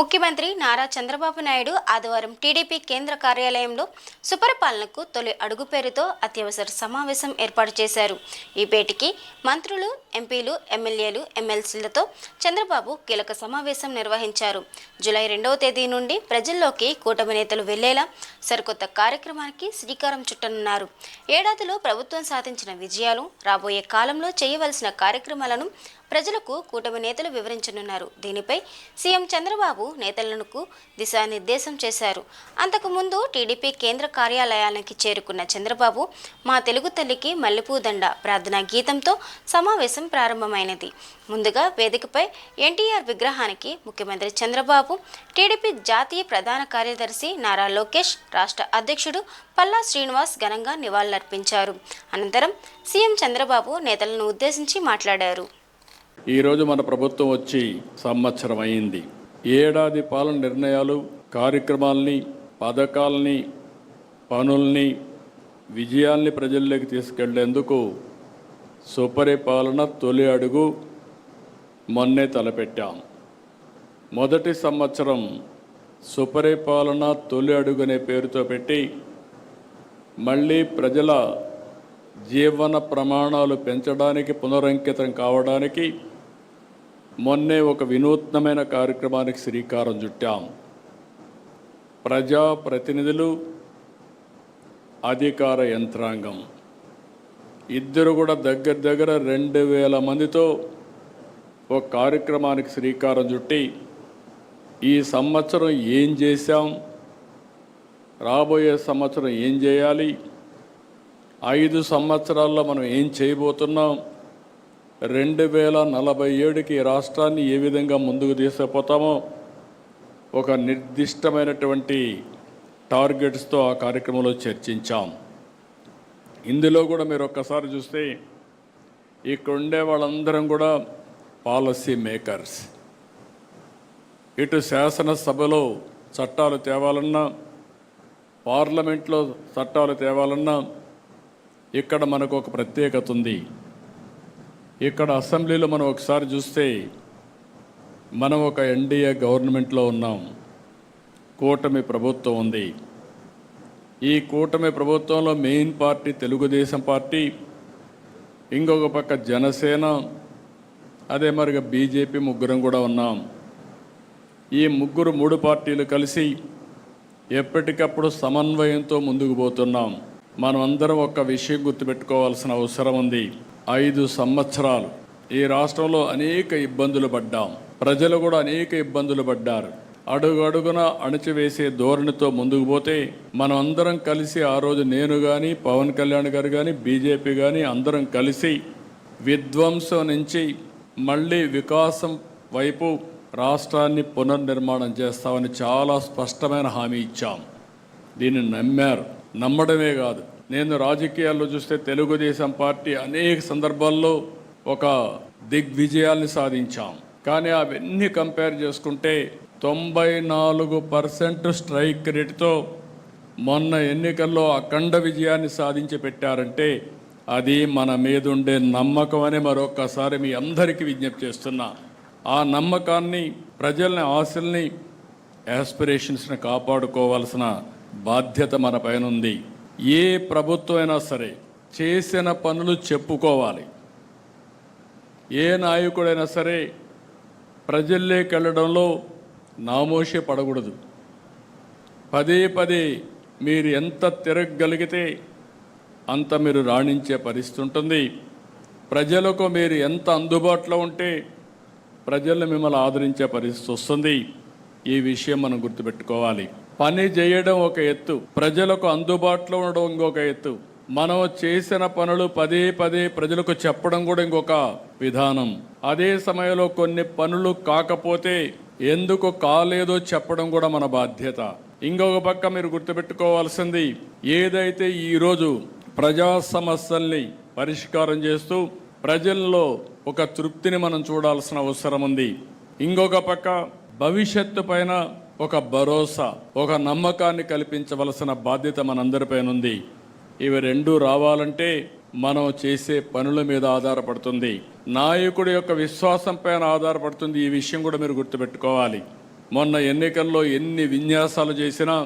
ముఖ్యమంత్రి నారా చంద్రబాబు నాయుడు ఆదివారం టీడీపీ కేంద్ర కార్యాలయంలో సుపరిపాలనకు తొలి అడుగు పేరుతో అత్యవసర సమావేశం ఏర్పాటు చేశారు. ఈ భేటీకి మంత్రులు, ఎంపీలు, ఎమ్మెల్యేలు, ఎమ్మెల్సీలతో చంద్రబాబు కీలక సమావేశం నిర్వహించారు. జూలై 2వ తేదీ నుండి ప్రజల్లోకి కూటమి నేతలు వెళ్లేలా సరికొత్త కార్యక్రమానికి శ్రీకారం చుట్టనున్నారు. ఏడాదిలో ప్రభుత్వం సాధించిన విజయాలు, రాబోయే కాలంలో చేయవలసిన కార్యక్రమాలను ప్రజలకు కూటమి నేతలు వివరించనున్నారు. దీనిపై సీఎం చంద్రబాబు నేతలకు దిశానిర్దేశం చేశారు. అంతకుముందు టీడీపీ కేంద్ర కార్యాలయానికి చేరుకున్న చంద్రబాబు మా తెలుగు తల్లికి మల్లెపూదండ ప్రార్థనా గీతంతో సమావేశం ప్రారంభమైనది. ముందుగా వేదికపై ఎన్టీఆర్ విగ్రహానికి ముఖ్యమంత్రి చంద్రబాబు, టీడీపీ జాతీయ ప్రధాన కార్యదర్శి నారా లోకేష్, రాష్ట్ర అధ్యక్షుడు పల్లా శ్రీనివాస్ ఘనంగా నివాళులర్పించారు. అనంతరం సీఎం చంద్రబాబు నేతలను ఉద్దేశించి మాట్లాడారు. ఈరోజు మన ప్రభుత్వం వచ్చి సంవత్సరం అయింది. ఏడాది పాలన నిర్ణయాలు, కార్యక్రమాలని, పథకాలని, పనుల్ని, విజయాల్ని ప్రజల్లోకి తీసుకెళ్లేందుకు సుపరిపాలన తొలి అడుగు మొన్నే తలపెట్టాం. మొదటి సంవత్సరం సుపరిపాలన తొలి అడుగు అనే పేరుతో పెట్టి మళ్ళీ ప్రజల జీవన ప్రమాణాలు పెంచడానికి, పునరంకితం కావడానికి మొన్నే ఒక వినూత్నమైన కార్యక్రమానికి శ్రీకారం చుట్టాం. ప్రజాప్రతినిధులు, అధికార యంత్రాంగం ఇద్దరు కూడా దగ్గర 2000 మందితో ఒక కార్యక్రమానికి శ్రీకారం చుట్టి ఈ సంవత్సరం ఏం చేశాం, రాబోయే సంవత్సరం ఏం చేయాలి, 5 సంవత్సరాల్లో మనం ఏం చేయబోతున్నాం, 2047కి రాష్ట్రాన్ని ఏ విధంగా ముందుకు తీసుకుపోతామో ఒక నిర్దిష్టమైనటువంటి టార్గెట్స్తో ఆ కార్యక్రమంలో చర్చించాం. ఇందులో కూడా మీరు ఒక్కసారి చూస్తే ఇక్కడ ఉండే వాళ్ళందరం కూడా పాలసీ మేకర్స్. ఇటు శాసనసభలో చట్టాలు తేవాలన్నా, పార్లమెంట్లో చట్టాలు తేవాలన్నా ఇక్కడ మనకు ఒక ప్రత్యేకత ఉంది. ఇక్కడ అసెంబ్లీలో మనం ఒకసారి చూస్తే మనం ఒక ఎన్డీఏ గవర్నమెంట్లో ఉన్నాం. కూటమి ప్రభుత్వం ఉంది. ఈ కూటమి ప్రభుత్వంలో మెయిన్ పార్టీ తెలుగుదేశం పార్టీ, ఇంకొక పక్క జనసేన, అదే మరిగా బీజేపీ ముగ్గురం కూడా ఉన్నాం. ఈ ముగ్గురు 3 పార్టీలు కలిసి ఎప్పటికప్పుడు సమన్వయంతో ముందుకు పోతున్నాం. మనం అందరం ఒక్క విషయం గుర్తుపెట్టుకోవాల్సిన అవసరం ఉంది. 5 సంవత్సరాలు ఈ రాష్ట్రంలో అనేక ఇబ్బందులు పడ్డాం. ప్రజలు కూడా అనేక ఇబ్బందులు పడ్డారు. అడుగడుగున అణచివేసే ధోరణితో ముందుకు పోతే మనం అందరం కలిసి, ఆ రోజు నేను కానీ, పవన్ కళ్యాణ్ గారు కానీ, బీజేపీ కానీ అందరం కలిసి విధ్వంసం నుంచి మళ్ళీ వికాసం వైపు రాష్ట్రాన్ని పునర్నిర్మాణం చేస్తామని చాలా స్పష్టమైన హామీ ఇచ్చాం. దీన్ని నమ్మారు. నమ్మడమే కాదు, నేను రాజకీయాల్లో చూస్తే తెలుగుదేశం పార్టీ అనేక సందర్భాల్లో ఒక దిగ్విజయాల్ని సాధించాం. కానీ అవన్నీ కంపేర్ చేసుకుంటే 94% స్ట్రైక్ రేటుతో మొన్న ఎన్నికల్లో అఖండ విజయాన్ని సాధించి పెట్టారంటే అది మన మీద ఉండే నమ్మకం అని మరొక్కసారి మీ అందరికీ విజ్ఞప్తి చేస్తున్నా. ఆ నమ్మకాన్ని, ప్రజల్ని, ఆశల్ని, యాస్పిరేషన్స్ని కాపాడుకోవాల్సిన బాధ్యత మన పైన ఉంది. ఏ ప్రభుత్వం అయినా సరే చేసిన పనులు చెప్పుకోవాలి. ఏ నాయకుడైనా సరే ప్రజల్లోకి వెళ్ళడంలో నామోషి పడకూడదు. పదే మీరు ఎంత తిరగగలిగితే అంత మీరు రాణించే పరిస్థితి ఉంటుంది. ప్రజలకు మీరు ఎంత అందుబాటులో ఉంటే ప్రజలు మిమ్మల్ని ఆదరించే పరిస్థితి వస్తుంది. ఈ విషయం మనం గుర్తుపెట్టుకోవాలి. పని చేయడం ఒక ఎత్తు, ప్రజలకు అందుబాటులో ఉండడం ఇంకొక ఎత్తు. మనం చేసిన పనులు పదే ప్రజలకు చెప్పడం కూడా ఇంకొక విధానం. అదే సమయంలో కొన్ని పనులు కాకపోతే ఎందుకు కాలేదో చెప్పడం కూడా మన బాధ్యత. ఇంకొక పక్క మీరు గుర్తుపెట్టుకోవాల్సింది, ఏదైతే ఈరోజు ప్రజా సమస్యల్ని పరిష్కారం చేస్తూ ప్రజల్లో ఒక తృప్తిని మనం చూడాల్సిన అవసరం ఉంది. ఇంకొక పక్క భవిష్యత్తు పైన ఒక భరోసా, ఒక నమ్మకాన్ని కల్పించవలసిన బాధ్యత మనందరిపైన ఉంది. ఇవి రెండూ రావాలంటే మనం చేసే పనుల మీద ఆధారపడుతుంది, నాయకుడి యొక్క విశ్వాసం పైన ఆధారపడుతుంది. ఈ విషయం కూడా మీరు గుర్తుపెట్టుకోవాలి. మొన్న ఎన్నికల్లో ఎన్ని విన్యాసాలు చేసినా,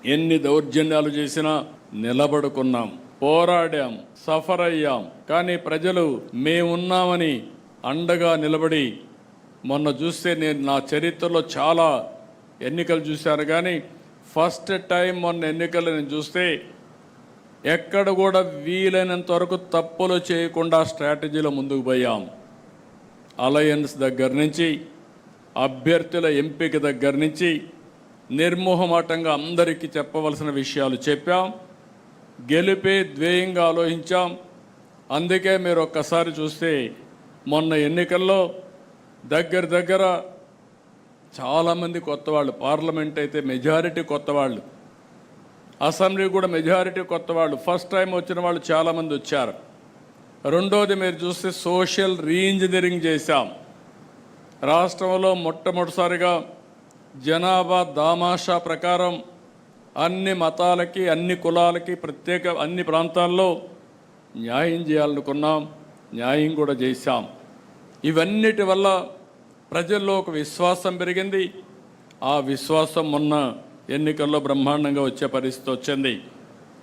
ఎన్ని దౌర్జన్యాలు చేసినా నిలబడుకున్నాం, పోరాడాం, సఫర్ అయ్యాం. కానీ ప్రజలు మేమున్నామని అండగా నిలబడి, మొన్న చూస్తే నేను నా చరిత్రలో చాలా ఎన్నికలు చూశాను, కానీ ఫస్ట్ టైం మొన్న ఎన్నికలు నేను చూస్తే ఎక్కడ కూడా వీలైనంత వరకు తప్పులు చేయకుండా స్ట్రాటజీలో ముందుకు పోయాం. అలయన్స్ దగ్గర నుంచి, అభ్యర్థుల ఎంపిక దగ్గర నుంచి నిర్మోహమాటంగా అందరికీ చెప్పవలసిన విషయాలు చెప్పాం. గెలిపే ధ్యేయంగా ఆలోచించాం. అందుకే మీరు ఒక్కసారి చూస్తే మొన్న ఎన్నికల్లో దగ్గర చాలామంది కొత్త వాళ్ళు, పార్లమెంట్ అయితే మెజారిటీ కొత్త వాళ్ళు, అసెంబ్లీ కూడా మెజారిటీ కొత్త వాళ్ళు, ఫస్ట్ టైం వచ్చిన వాళ్ళు చాలామంది వచ్చారు. రెండోది మీరు చూస్తే సోషల్ రీఇంజనీరింగ్ చేశాం. రాష్ట్రంలో మొట్టమొదటిసారిగా జనాభా దామాషా ప్రకారం అన్ని మతాలకి, అన్ని కులాలకి, ప్రత్యేక అన్ని ప్రాంతాల్లో న్యాయం చేయాలనుకున్నాం. న్యాయం కూడా చేశాం. ఇవన్నిటి వల్ల ప్రజల్లో ఒక విశ్వాసం పెరిగింది. ఆ విశ్వాసం మొన్న ఎన్నికల్లో బ్రహ్మాండంగా వచ్చే పరిస్థితి వచ్చింది.